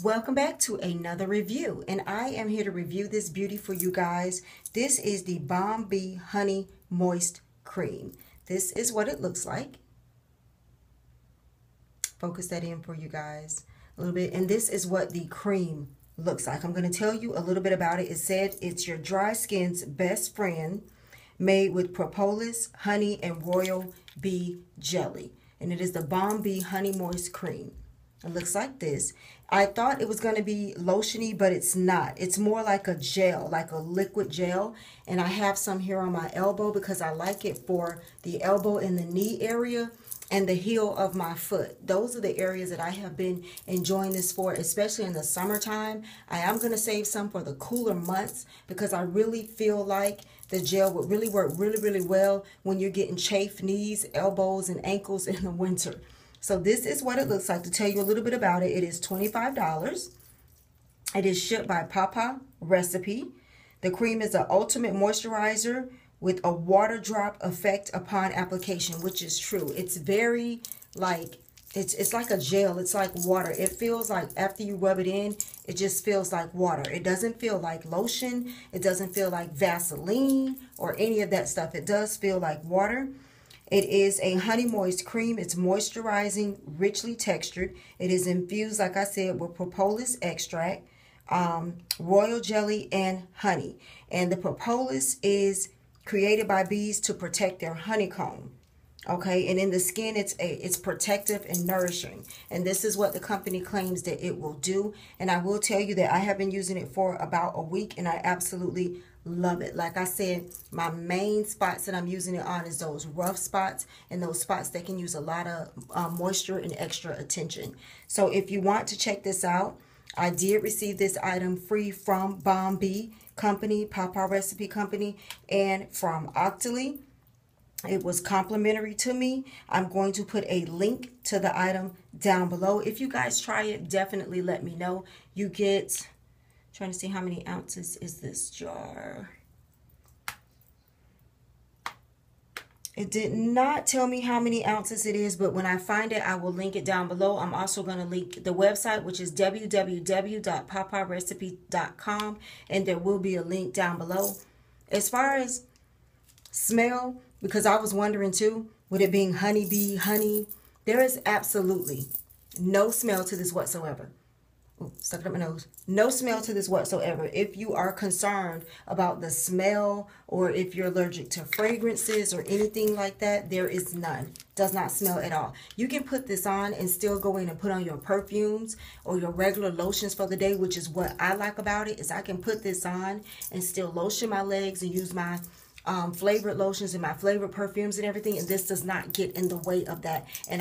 Welcome back to another review, and I am here to review this beauty for you guys. This is the BOMBee Honey Moist Cream. This is what it looks like. Focus that in for you guys a little bit, and this is what the cream looks like. I'm going to tell you a little bit about it. It said it's your dry skin's best friend, made with propolis, honey, and royal bee jelly, and it is the BOMBee Honey Moist Cream. It looks like this. I thought it was going to be lotiony, but it's not. It's more like a gel, like a liquid gel. And I have some here on my elbow because I like it for the elbow and the knee area and the heel of my foot. Those are the areas that I have been enjoying this for, especially in the summertime. I am going to save some for the cooler months because I really feel like the gel would really work really well when you're getting chafed knees, elbows, and ankles in the winter. So this is what it looks like. To tell you a little bit about it, it is $25. It is shipped by Propolis Extract. The cream is an ultimate moisturizer with a water drop effect upon application, which is true. It's very like, it's like a gel. It's like water. It feels like after you rub it in, it just feels like water. It doesn't feel like lotion. It doesn't feel like Vaseline or any of that stuff. It does feel like water. It is a honey moist cream. It's moisturizing, richly textured. It is infused, like I said, with propolis extract, royal jelly, and honey. And the propolis is created by bees to protect their honeycomb. Okay, and in the skin, it's protective and nourishing. And this is what the company claims that it will do. And I will tell you that I have been using it for about a week, and I absolutely love it. Like I said, my main spots that I'm using it on is those rough spots and those spots that can use a lot of moisture and extra attention. So if you want to check this out, I did receive this item free from BOMBee company, Propolis Recipe company, and from Octoly. It was complimentary to me. I'm going to put a link to the item down below. If you guys try it, definitely let me know. You get, trying to see how many ounces is this jar. It did not tell me how many ounces it is, but when I find it, I will link it down below. I'm also going to link the website, which is www.propolisrecipe.com, and there will be a link down below. As far as smell, because I was wondering too, with it being honeybee, honey, there is absolutely no smell to this whatsoever. Ooh, stuck it up my nose. No smell to this whatsoever. If you are concerned about the smell, or if you're allergic to fragrances or anything like that, there is none. Does not smell at all. You can put this on and still go in and put on your perfumes or your regular lotions for the day, which is what I like about it, is I can put this on and still lotion my legs and use my flavored lotions and my flavored perfumes and everything, and this does not get in the way of that. And